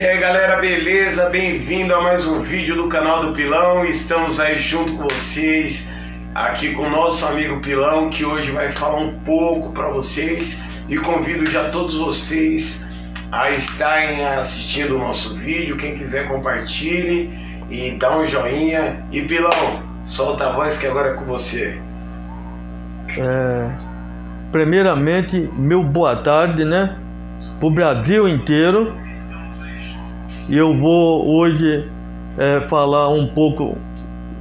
E aí galera, beleza? Bem-vindo a mais um vídeo do canal do Pilão. Estamos aí junto com vocês, aqui com o nosso amigo Pilão, que hoje vai falar um pouco para vocês. E convido já todos vocês a estarem assistindo o nosso vídeo. Quem quiser, compartilhe e dá um joinha. E Pilão, solta a voz que agora é com você. Primeiramente, meu boa tarde, né, pro Brasil inteiro. E eu vou hoje falar um pouco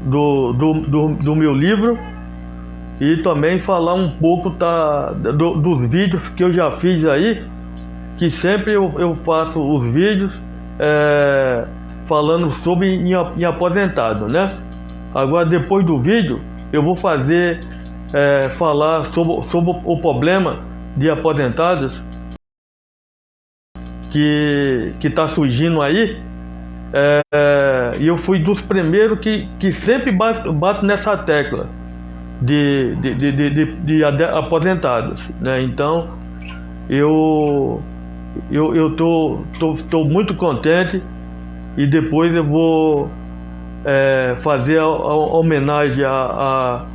do meu livro e também falar um pouco dos vídeos que eu já fiz aí, que sempre eu faço os vídeos falando sobre em aposentado, né? Agora, depois do vídeo, eu vou falar sobre o problema de aposentados que está surgindo aí. E eu fui dos primeiros que sempre bato nessa tecla de aposentados, né? Então eu tô muito contente, e depois eu vou fazer a homenagem a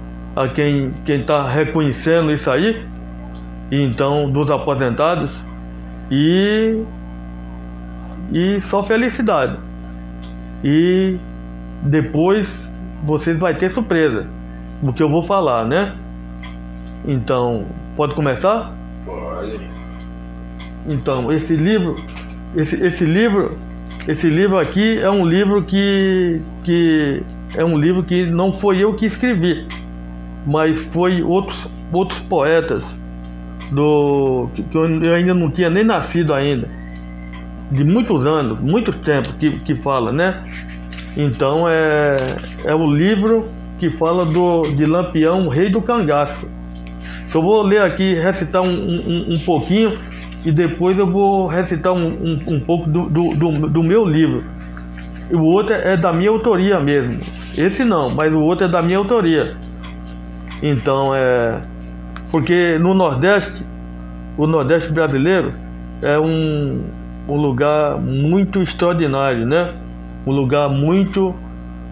quem está reconhecendo isso aí, então, dos aposentados. E só felicidade. E depois vocês vão ter surpresa do que eu vou falar, né? Então, pode começar? Pode. Então, esse livro aqui é um livro que não foi eu que escrevi, mas foi outros poetas que eu ainda não tinha nem nascido ainda, de muitos anos, muito tempo que fala, né? Então é o livro que fala de Lampião, rei do cangaço. Eu vou ler aqui, recitar um pouquinho, e depois eu vou recitar um pouco do meu livro. O outro é da minha autoria mesmo. Esse não, mas o outro é da minha autoria. Então porque no Nordeste, o Nordeste brasileiro é um lugar muito extraordinário, né? Um lugar muito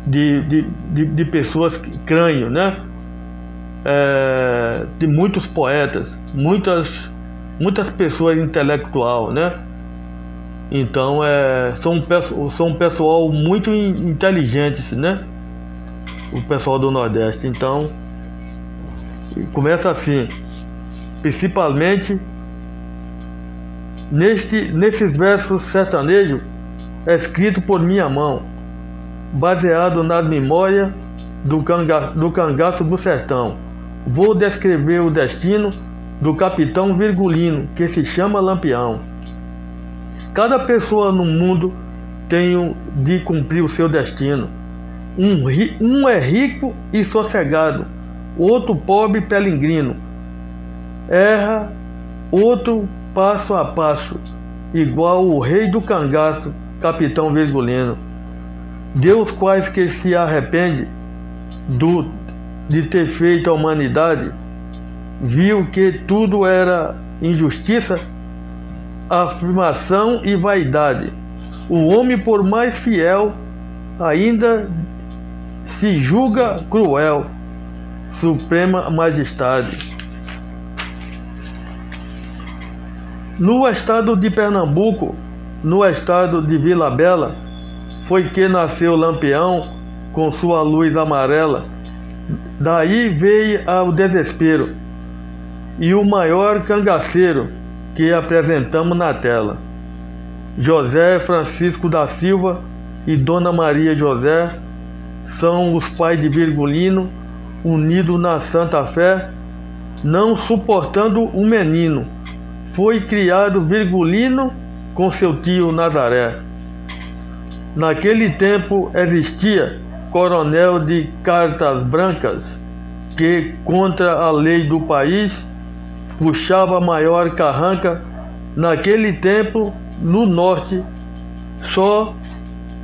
de pessoas crânio, né? De muitos poetas, muitas pessoas intelectuais, né? Então são um pessoal muito inteligente, né? O pessoal do Nordeste. Então começa assim: principalmente nesses versos sertanejos, escrito por minha mão, baseado nas memórias do cangaço do sertão. Vou descrever o destino do capitão Virgulino, que se chama Lampião. Cada pessoa no mundo tem de cumprir o seu destino. Um é rico e sossegado, outro pobre peregrino. Erra outro passo a passo, igual o rei do cangaço, capitão Virgulino. Deus quase que se arrepende de ter feito a humanidade, viu que tudo era injustiça, afirmação e vaidade. O homem, por mais fiel, ainda se julga cruel, suprema majestade. No estado de Pernambuco, no estado de Vila Bela, foi que nasceu Lampião com sua luz amarela. Daí veio ao desespero e o maior cangaceiro que apresentamos na tela. José Francisco da Silva e Dona Maria José são os pais de Virgulino, unidos na Santa Fé, não suportando o menino. Foi criado Virgulino com seu tio Nazaré. Naquele tempo existia coronel de cartas brancas que, contra a lei do país, puxava a maior carranca. Naquele tempo, no norte, só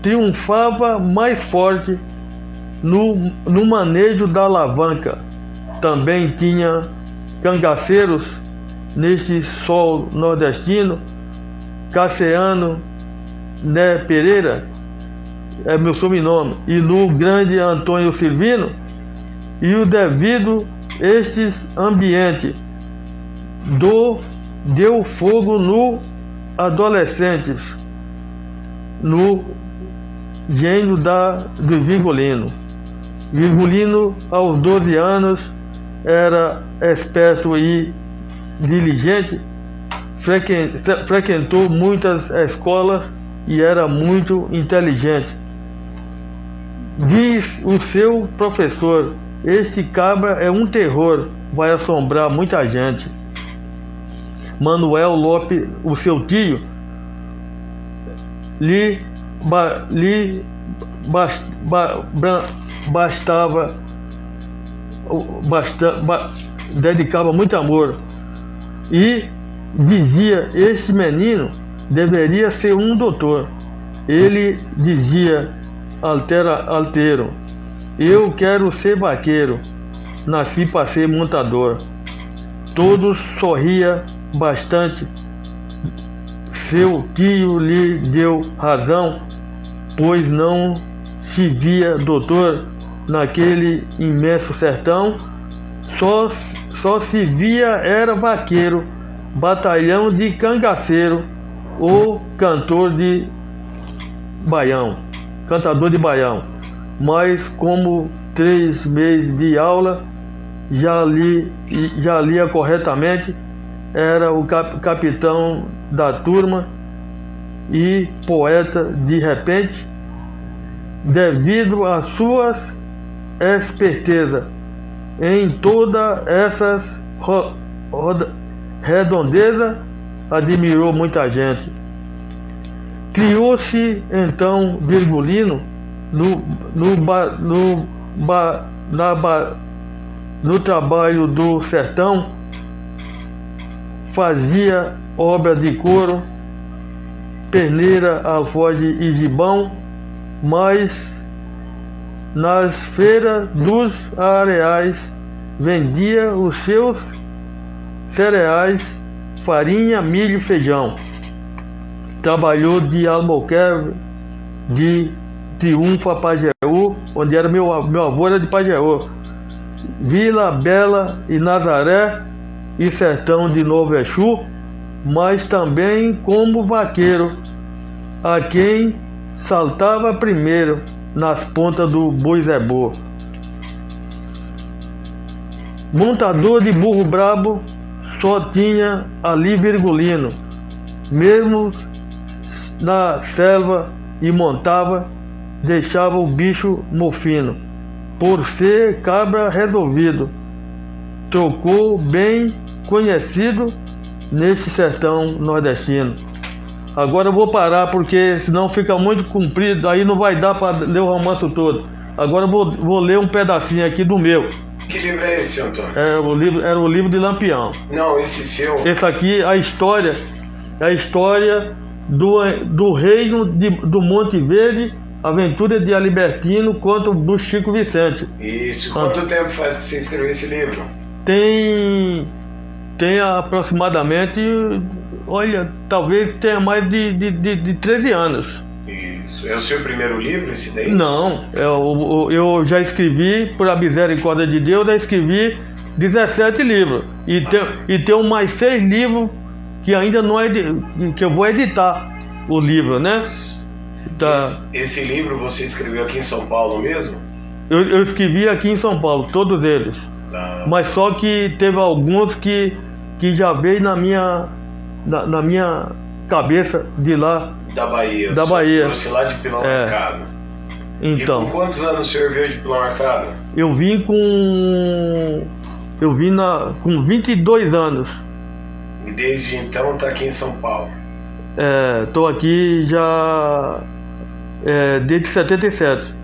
triunfava mais forte no manejo da alavanca. Também tinha cangaceiros neste sol nordestino, Cassiano Né Pereira, é meu sobrenome, e no grande Antônio Silvino, e o devido estes ambientes deu fogo no adolescentes, no gênio do Virgulino. Virgulino, aos 12 anos, era esperto e diligente, frequentou muitas escolas e era muito inteligente. Diz o seu professor: este cabra é um terror, vai assombrar muita gente. Manuel Lopes, o seu tio, dedicava muito amor e dizia: este menino deveria ser um doutor. Ele dizia altero: eu quero ser vaqueiro, nasci para ser montador. Todos sorria bastante. Seu tio lhe deu razão, pois não se via doutor naquele imenso sertão. Só se via era vaqueiro, batalhão de cangaceiro ou cantador de baião. Mas como 3 meses de aula já lia corretamente, era o capitão da turma e poeta de repente, devido às suas esperteza em toda essas redondeza, admirou muita gente. Criou-se então Virgulino no trabalho do sertão, fazia obra de couro, perneira, alforje e gibão, mas nas feiras dos areais vendia os seus cereais, farinha, milho, feijão. Trabalhou de Albuquerque, de Triunfo a Pajeú, onde era meu avô era de Pajeú, Vila Bela e Nazaré e sertão de Novo Exu, mas também como vaqueiro, a quem saltava primeiro nas pontas do boi zebô. Montador de burro brabo, só tinha ali Virgulino, mesmo na selva, e montava, deixava o bicho mofino, por ser cabra resolvido. Trocou bem conhecido nesse sertão nordestino. Agora eu vou parar porque senão fica muito comprido, aí não vai dar para ler o romance todo. Agora eu vou ler um pedacinho aqui do meu. Que livro é esse, Antônio? Era o livro de Lampião. Não, esse seu. Esse aqui, a história do reino do Monte Verde, aventura de Alibertino contra o Chico Vicente. Isso. Quanto tempo faz que você escreveu esse livro? Tem aproximadamente, olha, talvez tenha mais de 13 anos. Isso. É o seu primeiro livro, esse daí? Não, eu já escrevi, por a misericórdia de Deus, já escrevi 17 livros. E tenho mais 6 livros que ainda não é que eu vou editar o livro, né? Esse livro você escreveu aqui em São Paulo mesmo? Eu escrevi aqui em São Paulo, todos eles. Mas só que teve alguns que já veio na minha cabeça de lá. Da Bahia. Trouxe lá de Pilão Arcado. Então. E com quantos anos o senhor veio de Pilão Arcado? Eu vim com 22 anos. E desde então está aqui em São Paulo? Estou aqui já desde 77.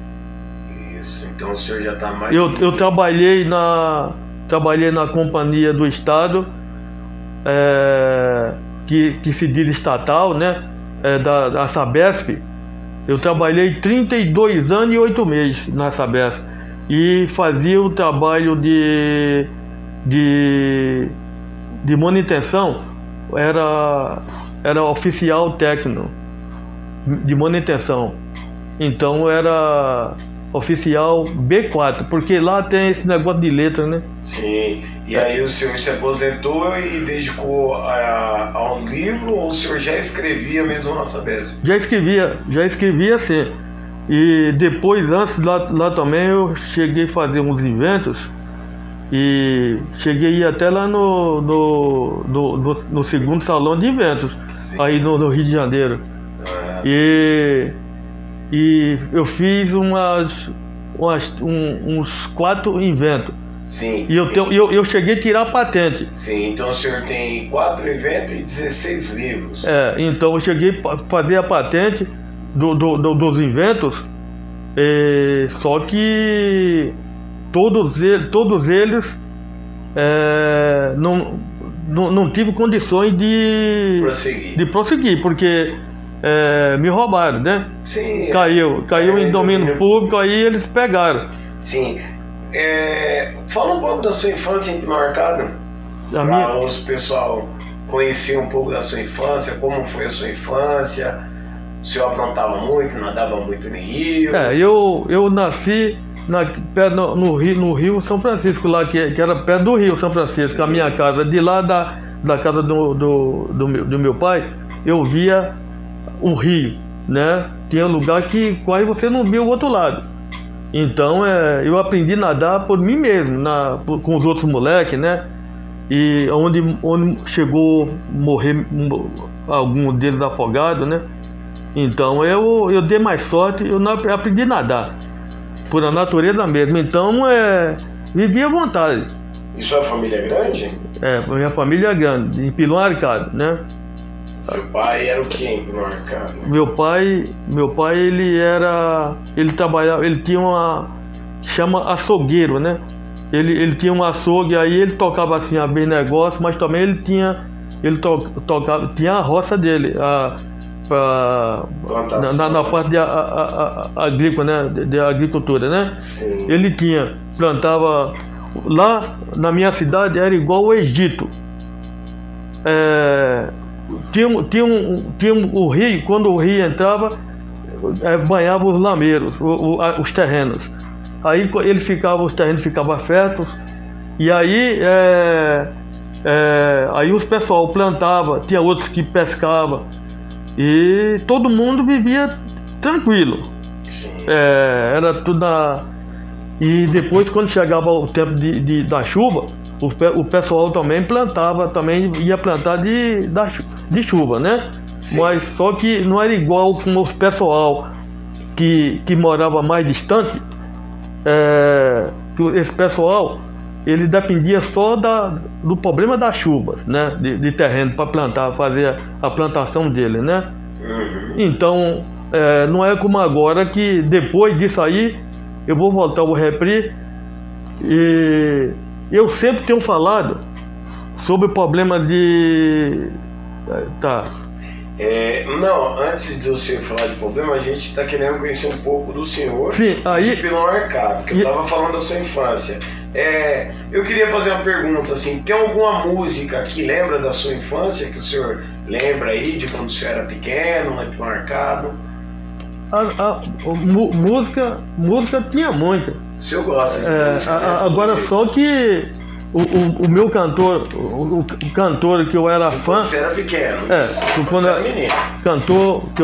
Isso, então o senhor já está mais... Eu trabalhei na Companhia do Estado, que se diz estatal, né? Da Sabesp. Eu trabalhei 32 anos e 8 meses na Sabesp. E fazia o trabalho de manutenção, era oficial técnico. de manutenção. Então eu era oficial B4, porque lá tem esse negócio de letra, né? Sim. E aí o senhor se aposentou e dedicou a um livro, ou o senhor já escrevia mesmo na Sabesp? Já escrevia sim. E depois, antes, lá também eu cheguei a fazer uns eventos e cheguei a ir até lá no segundo salão de eventos, Sim. aí no Rio de Janeiro. E eu fiz uns 4 eventos. Sim. E eu cheguei a tirar a patente. Sim, então o senhor tem 4 eventos e 16 livros. Então eu cheguei a fazer a patente dos eventos, só que todos eles não tive condições de prosseguir, porque me roubaram, né? Sim. Caiu em domínio público, aí eles pegaram. Sim. Fala um pouco da sua infância em Pinarcado, para os pessoal conhecer um pouco da sua infância, como foi a sua infância. O senhor aprontava muito, nadava muito no rio? Eu nasci no Rio São Francisco, lá que era perto do Rio São Francisco. Sim. A minha casa, de lá da casa do meu pai, eu via o rio, né? Tinha lugar que quase você não via o outro lado. Então eu aprendi a nadar por mim mesmo, com os outros moleques, né? E onde chegou a morrer algum deles afogado, né? Então eu dei mais sorte, eu aprendi a nadar por a natureza mesmo. Então vivi à vontade. E sua família é grande? Minha família é grande, em Pilão Arcado, né? Seu pai era o que em Pilão Arcado? Meu pai ele trabalhava, ele tinha chama açougueiro, né? Ele tinha um açougue, aí ele tocava assim a bem negócio, mas também ele tinha a roça dele, na parte de agrícola, né? De agricultura, né? Sim. Ele plantava lá na minha cidade, era igual o Egito. Tinha o rio, quando o rio entrava, banhava os lameiros, os terrenos. Aí os terrenos ficavam férteis, e aí os pessoal plantava, tinha outros que pescavam, e todo mundo vivia tranquilo. Era tudo E depois, quando chegava o tempo da chuva, o pessoal também ia plantar de chuva, né? Sim. Mas só que não era igual com os pessoal que morava mais distante. Esse pessoal, ele dependia só do problema das chuvas, né? De terreno para plantar, fazer a plantação dele, né? Uhum. Então, não é como agora, que depois disso aí eu vou voltar ao Repri, e eu sempre tenho falado sobre o problema de... Não, antes de você falar de problema, a gente está querendo conhecer um pouco do senhor. Sim, aí... de Pilão Arcado, que eu estava falando da sua infância. Eu queria fazer uma pergunta, assim, tem alguma música que lembra da sua infância, que o senhor lembra aí de quando o senhor era pequeno, lá em Pilão Arcado? Música tinha muita. O senhor gosta de música, né? Agora só que o meu cantor, o cantor que eu era fã... Você era pequeno. Quando era menino. Cantor que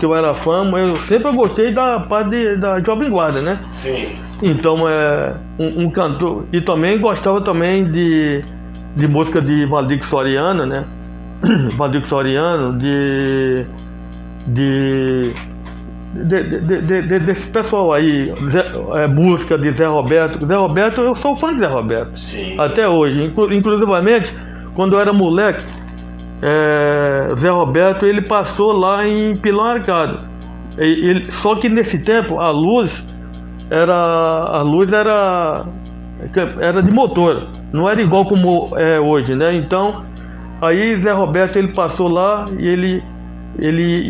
eu era fã, mas eu sempre gostei da parte da Jovem Guarda, né? Sim. Então um cantor... E também gostava também de música de Valdir Soriano, né? Valdir Soriano, desse pessoal aí, música de Zé Roberto. Zé Roberto, eu sou fã de Zé Roberto. Sim. Até hoje. Inclusivamente, quando eu era moleque, Zé Roberto, ele passou lá em Pilão Arcado. Só que nesse tempo a luz era de motor, não era igual como é hoje, né? Então, aí Zé Roberto, ele passou lá e ele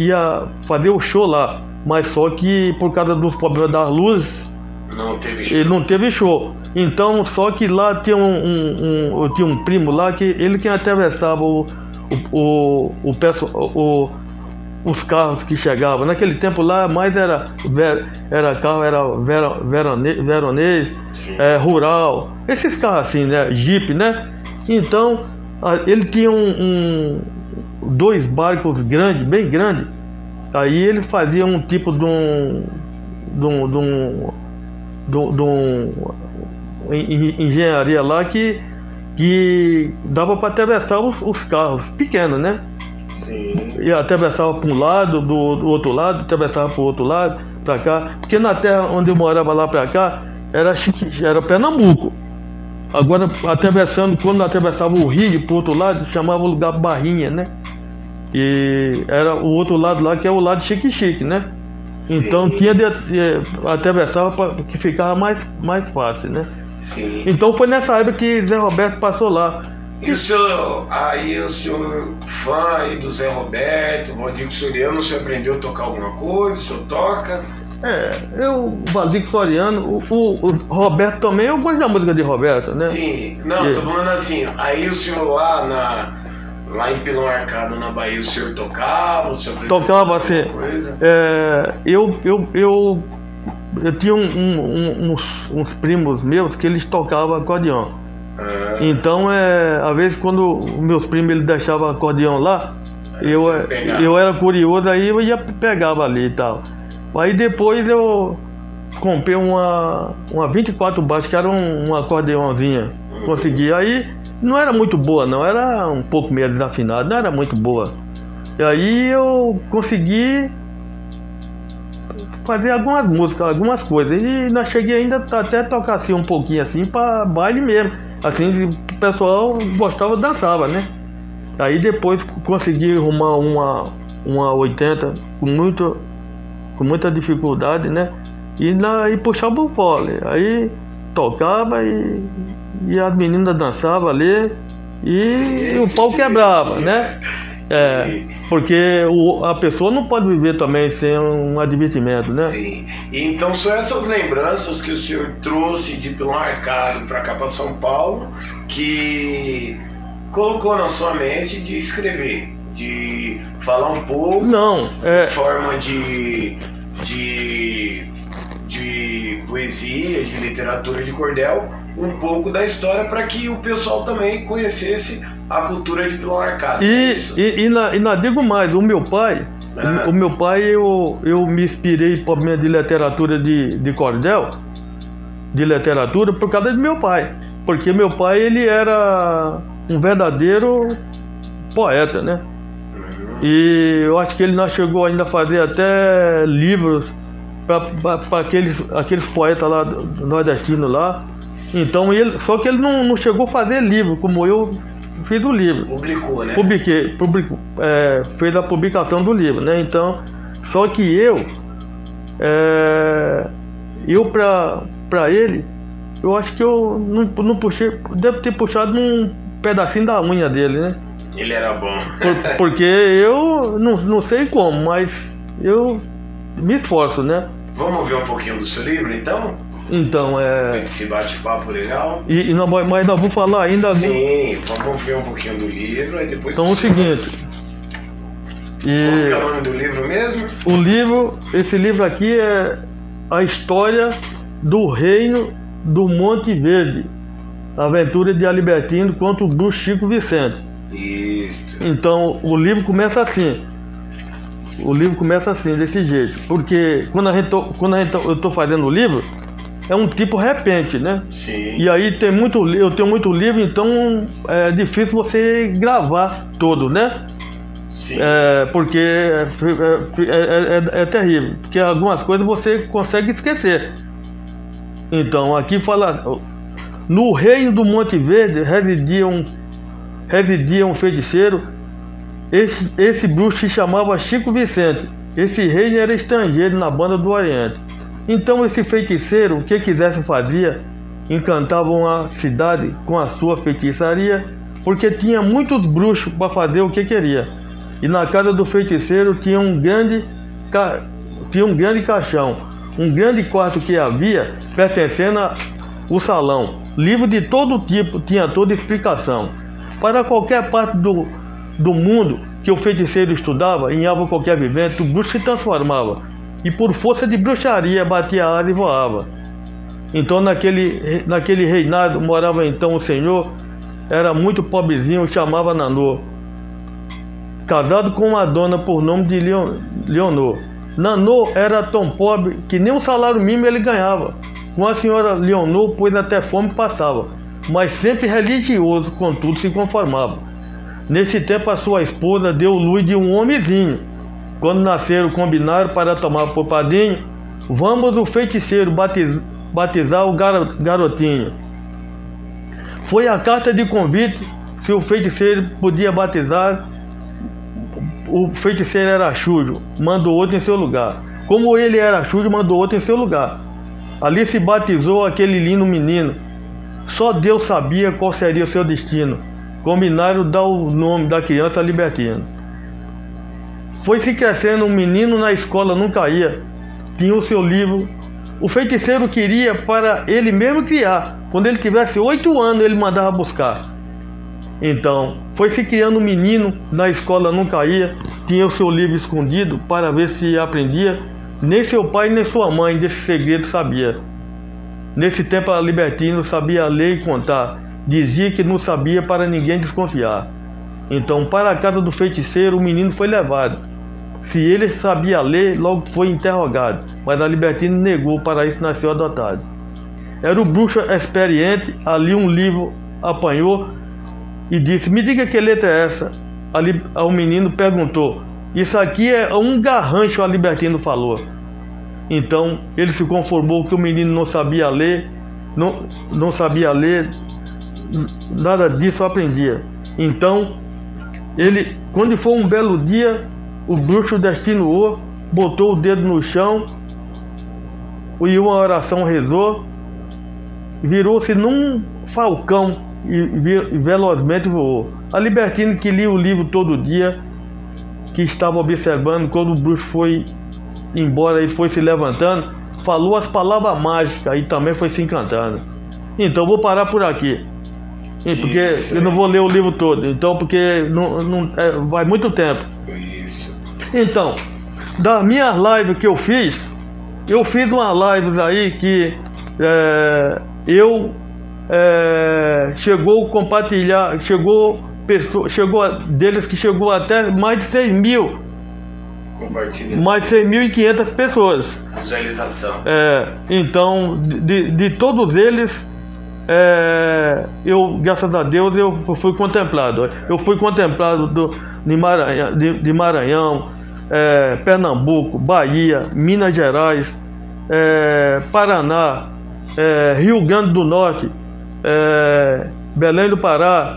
ia fazer o show lá. Mas só que por causa dos problemas das luzes, ele não teve show. Então, só que lá tinha eu tinha um primo lá, que ele que atravessava os carros que chegavam. Naquele tempo lá, mais era carro, veronês, rural, esses carros assim, né? Jeep, né? Então, ele tinha dois barcos grandes, bem grandes. Aí ele fazia um tipo de engenharia lá que dava para atravessar os carros pequenos, né? Sim. E atravessava para um lado, do outro lado, atravessava para o outro lado, para cá. Porque na terra onde eu morava lá para cá, era Pernambuco. Agora, quando atravessava o rio para o outro lado, chamava o lugar Barrinha, né? E era o outro lado lá, que é o lado Chique-Chique, né? Sim. Então atravessava que ficava mais fácil, né? Sim. Então foi nessa época que Zé Roberto passou lá. E o senhor, fã aí do Zé Roberto, Valdir Soriano, o senhor aprendeu a tocar alguma coisa? O senhor toca? O Valdir Soriano, o Roberto também, eu gosto da música de Roberto, né? Sim, não, tô falando assim, aí o senhor lá em Pilão Arcado, na Bahia, o senhor tocava? O senhor tocava assim, coisa? eu tinha uns primos meus que eles tocavam acordeão. Então, às vezes quando meus primos eles deixavam acordeão lá, eu era curioso, aí eu pegava ali e tal. Aí depois eu comprei uma 24 baixos, que era um acordeãozinha. Consegui. Aí não era muito boa não, era um pouco meio desafinado, não era muito boa. E aí eu consegui fazer algumas músicas, algumas coisas. E nós cheguei ainda até tocar assim um pouquinho assim para baile mesmo. Assim, o pessoal gostava, dançava, né? Aí depois consegui arrumar uma 80 com muita dificuldade, né? E puxava o fole. Aí tocava e as meninas dançavam ali e o pau quebrava, né? Porque a pessoa não pode viver também sem um advertimento, né? Sim. Então são essas lembranças que o senhor trouxe de Pilão Arcado para cá, para São Paulo, que colocou na sua mente de escrever, de falar um pouco, forma de poesia, de literatura de cordel, um pouco da história para que o pessoal também conhecesse a cultura de Pilão Arcado. E digo mais, o meu pai, eu me inspirei por meio de literatura de cordel, de literatura, por causa do meu pai. Porque meu pai, ele era um verdadeiro poeta, né? E eu acho que ele não chegou ainda a fazer até livros para aqueles poetas lá nordestinos lá. Então só que ele não chegou a fazer livro como eu fiz o livro. Publicou, né? Fez a publicação do livro, né? Então, só que eu para ele, eu acho que eu não puxei, devo ter puxado um pedacinho da unha dele, né? Ele era bom. Porque eu não sei como, mas eu me esforço, né? Vamos ver um pouquinho do seu livro, então? Então, Esse bate-papo legal. Mas nós vamos falar ainda... Sim, vamos ver um pouquinho do livro, aí depois... Então, o seguinte... Qual que é o nome do livro mesmo? Esse livro aqui é A História do Reino do Monte Verde. Aventura de Alibertino contra o bruxo Chico Vicente. Isso. Então, o livro começa assim. Desse jeito. Porque quando eu estou fazendo o livro, é um tipo repente, né? Sim. E aí eu tenho muito livro, então é difícil você gravar todo, né? Sim. Porque é terrível. Porque algumas coisas você consegue esquecer. Então, aqui fala... No reino do Monte Verde residia um feiticeiro. Esse bruxo se chamava Chico Vicente. Esse reino era estrangeiro na banda do Oriente. Então esse feiticeiro, o que quisesse fazia, encantavam a cidade com a sua feitiçaria, porque tinha muitos bruxos para fazer o que queria. E na casa do feiticeiro tinha um grande caixão, um grande quarto que havia pertencendo ao salão. Livro de todo tipo, tinha toda explicação. Para qualquer parte do mundo que o feiticeiro estudava, em alvo qualquer vivente, o bruxo se transformava, e por força de bruxaria batia a asa e voava. Então naquele reinado morava então o senhor, era muito pobrezinho, chamava Nanô, casado com uma dona por nome de Leonor. Nanô era tão pobre que nem um salário mínimo ele ganhava. Com a senhora Leonor, pois até fome passava, mas sempre religioso, contudo se conformava. Nesse tempo a sua esposa deu luz de um homenzinho. Quando nasceram, combinaram para tomar por padrinho. Vamos o feiticeiro batizar o garotinho. Foi a carta de convite, se o feiticeiro podia batizar. O feiticeiro era sujo, mandou outro em seu lugar. Como ele era sujo, mandou outro em seu lugar. Ali se batizou aquele lindo menino. Só Deus sabia qual seria o seu destino. Combinaram dar o nome da criança Libertino. Foi se crescendo, um menino na escola nunca ia. Tinha o seu livro. O feiticeiro queria para ele mesmo criar. Quando ele tivesse 8 anos, ele mandava buscar. Então, foi se criando um menino, na escola nunca ia. Tinha o seu livro escondido para ver se aprendia. Nem seu pai nem sua mãe desse segredo sabia. Nesse tempo a Libertino sabia ler e contar. Dizia que não sabia para ninguém desconfiar. Então, para a casa do feiticeiro, o menino foi levado. Se ele sabia ler, logo foi interrogado. Mas a Libertino negou, para isso nasceu adotado. Era o bruxo experiente, ali um livro apanhou e disse: me diga que letra é essa? Ali o menino perguntou: isso aqui é um garrancho, a Libertino falou. Então ele se conformou que o menino não sabia ler, não sabia ler, nada disso aprendia. Então ele, quando foi um belo dia, o bruxo destinou, botou o dedo no chão e uma oração rezou, virou-se num falcão e velozmente voou. A Libertino, que lia o livro todo dia, que estava observando, quando o bruxo foi embora, ele foi se levantando, falou as palavras mágicas e também foi se encantando. Então vou parar por aqui, porque eu não vou ler o livro todo, então porque vai muito tempo. Isso. Então, das minhas lives que eu fiz umas lives aí que chegou a compartilhar, chegou deles que chegou até mais de 6.000, mais de 6.500 pessoas. Visualização. Então, de todos eles, eu, graças a Deus, eu fui contemplado. Eu fui contemplado de Maranhão, Pernambuco, Bahia, Minas Gerais, Paraná, Rio Grande do Norte, Belém do Pará.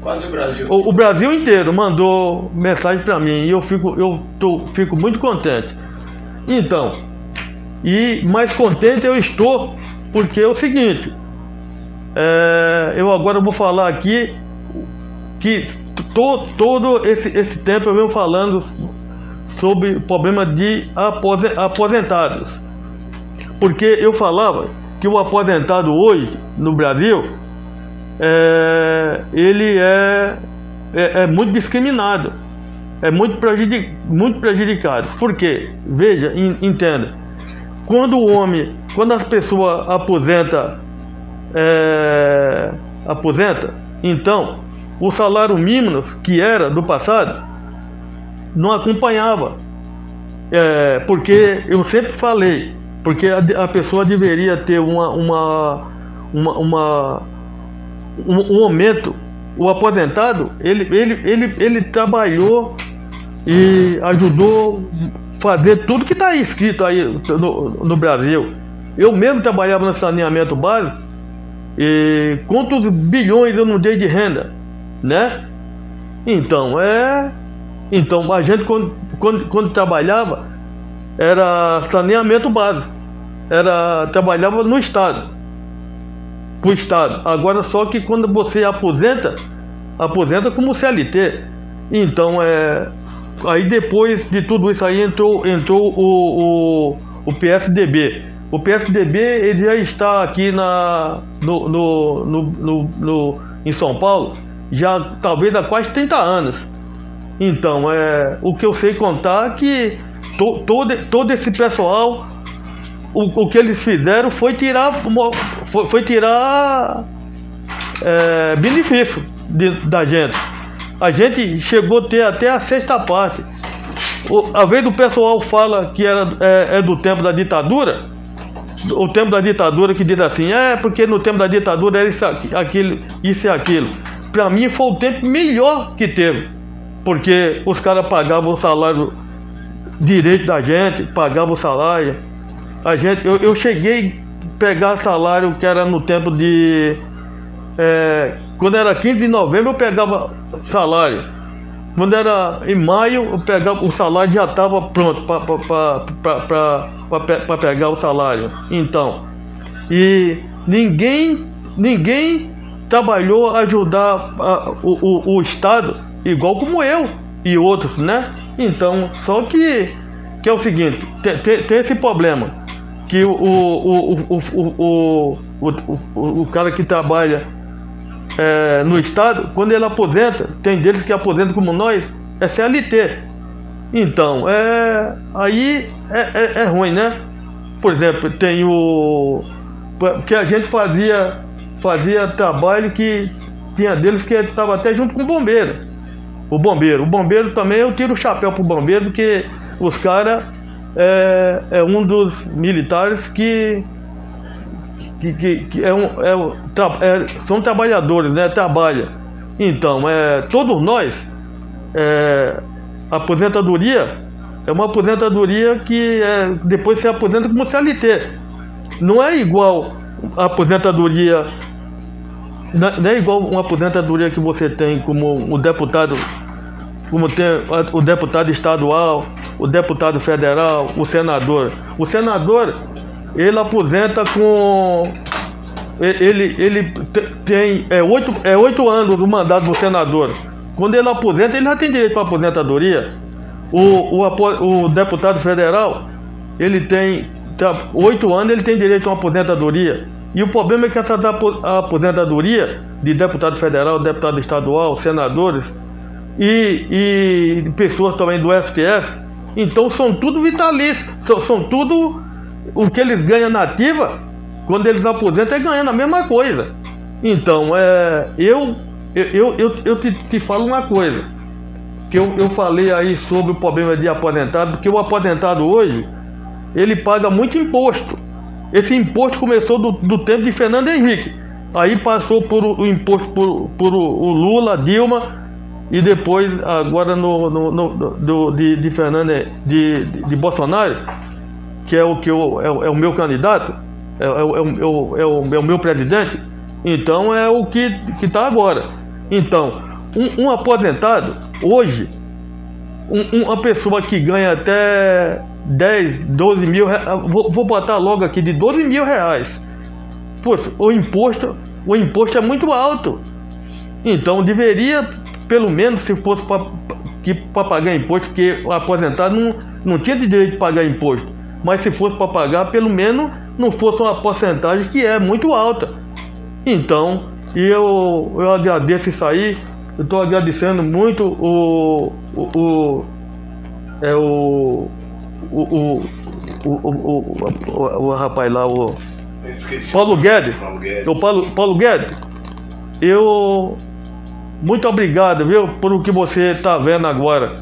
Quase o Brasil. O Brasil inteiro mandou mensagem para mim e eu fico muito contente. Então, e mais contente eu estou porque é o seguinte, eu agora vou falar aqui que todo esse tempo eu venho falando sobre o problema de aposentados. Porque eu falava que o aposentado hoje no Brasil, ele é muito discriminado, é muito prejudicado. Por quê? Veja, entenda. Quando a pessoa aposenta, então o salário mínimo que era do passado não acompanhava. Porque eu sempre falei, porque a pessoa deveria ter um aumento. O aposentado, ele trabalhou e ajudou a fazer tudo que está escrito aí no Brasil. Eu mesmo trabalhava no saneamento básico e quantos bilhões eu não dei de renda, né? Então a gente quando trabalhava era saneamento básico, trabalhava no Estado, pro Estado. Agora só que quando você aposenta como CLT. Então aí depois de tudo isso aí entrou o PSDB. O PSDB ele já está aqui em São Paulo já talvez há quase 30 anos. Então, o que eu sei contar é que todo esse pessoal, o que eles fizeram foi tirar benefício da gente. A gente chegou a ter até a sexta parte. Às vezes o pessoal fala que é do tempo da ditadura, o tempo da ditadura, que diz assim, porque no tempo da ditadura era isso e aquilo. Para mim foi o tempo melhor que teve, porque os caras pagavam o salário direito da gente, pagavam o salário. Eu cheguei a pegar salário que era no tempo de... quando era 15 de novembro eu pegava salário. Quando era em maio, eu pegava, o salário já estava pronto para pegar o salário. Então, e ninguém trabalhou a ajudar o Estado, igual como eu e outros, né? Então, só que é o seguinte, tem esse problema, que o cara que trabalha no Estado, quando ele aposenta, tem deles que aposentam como nós, é CLT. Então, aí é ruim, né? Por exemplo, tem que a gente fazia trabalho que tinha deles que estava até junto com o bombeiro. O bombeiro também, eu tiro o chapéu pro bombeiro, porque os caras é um dos militares que são trabalhadores, né? Trabalha. Então, todos nós, a aposentadoria é uma aposentadoria que depois se aposenta como CLT. Não é igual a aposentadoria, não é igual uma aposentadoria que você tem como o deputado, como tem o deputado estadual, o deputado federal, o senador. O senador, ele aposenta com... Ele tem 8 anos do mandato do senador. Quando ele aposenta, ele já tem direito para aposentadoria. O deputado federal, ele tem 8 anos, ele tem direito a uma aposentadoria. E o problema é que essa aposentadoria de deputado federal, deputado estadual, senadores e pessoas também do STF, então são tudo vitalícios, são tudo... O que eles ganham na ativa, quando eles aposentam, é ganhando a mesma coisa. Então, eu te falo uma coisa, que eu falei aí sobre o problema de aposentado, porque o aposentado hoje, ele paga muito imposto. Esse imposto começou do tempo de Fernando Henrique, aí passou por o imposto por o Lula, Dilma, e depois, agora de Fernando, de Bolsonaro, que é o meu candidato, é o meu presidente. Então é o que está agora. Então, um aposentado, hoje, uma pessoa que ganha até 10, 12 mil, vou botar logo aqui, de 12 mil reais. Poxa, o imposto é muito alto. Então deveria, pelo menos, se fosse para pagar imposto, porque o aposentado não tinha direito de pagar imposto. Mas se fosse para pagar, pelo menos não fosse uma porcentagem que é muito alta. Então, eu agradeço isso aí. Eu estou agradecendo muito o rapaz lá, Paulo Guedes. Paulo Guedes. Muito obrigado, viu, por o que você está vendo agora.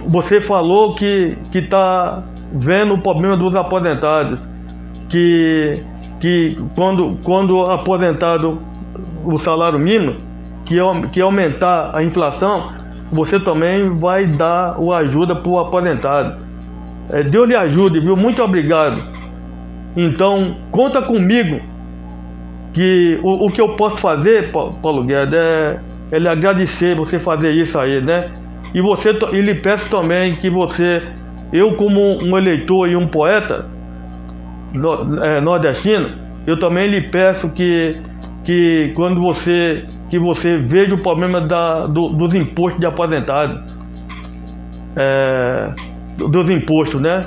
Você falou que está vendo o problema dos aposentados, que quando aposentado o salário mínimo, que aumentar a inflação, você também vai dar ajuda para o aposentado. Deus lhe ajude, viu? Muito obrigado. Então, conta comigo, que o que eu posso fazer, Paulo Guedes, é lhe agradecer você fazer isso aí, né? E lhe peço também que eu como um eleitor e um poeta nordestino, eu também lhe peço que quando você veja o problema dos impostos de aposentado, dos impostos, né?